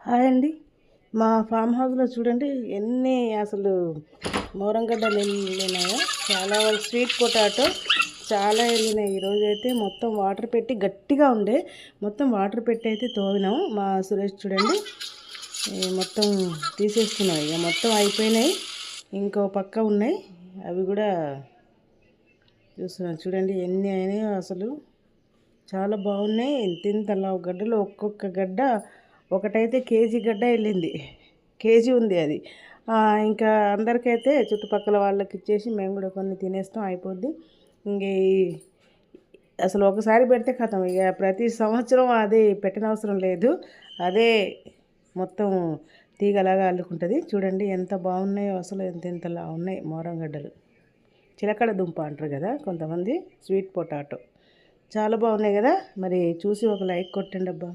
Hi అండి. మా form హౌస్‌లో చూడండి ఎన్ని అసలు మోరంగడ్డలు ఎళ్ళినాయో. చాలా వరకు స్వీట్ పొటాటో చాలా ఎళ్ళినాయి. ఈరోజైతే మొత్తం వాటర్ పెట్టి గట్టిగా ఉండే మొత్తం వాటర్ పెట్టి అయితే తోమినాం. మా సురేష్ చూడండి మొత్తం తీసేస్తున్నాయి. ఇక మొత్తం అయిపోయినాయి. ఇంకో పక్క ఉన్నాయి. అవి కూడా చూస్తున్నాను చూడండి ఎన్ని అయినాయో అసలు. చాలా బాగున్నాయి. ఇంతింత లావు గడ్డలు, ఒక్కొక్క గడ్డ ఒకటైతే కేజీ గడ్డ వెళ్ళింది. కేజీ ఉంది అది. ఇంకా అందరికైతే చుట్టుపక్కల వాళ్ళకి ఇచ్చేసి మేము కూడా కొన్ని తినేస్తాం, అయిపోద్ది. ఇంక అసలు ఒకసారి పెడితే కథం, ఇక ప్రతి సంవత్సరం అది పెట్టనవసరం లేదు. అదే మొత్తం తీగలాగా అల్లుకుంటుంది. చూడండి ఎంత బాగున్నాయో అసలు. ఇంతలా ఉన్నాయి మోరంగడ్డలు. చిలకడ దుంప అంటారు కదా కొంతమంది, స్వీట్ పొటాటో. చాలా బాగున్నాయి కదా. మరి చూసి ఒక లైక్ కొట్టండి అబ్బా.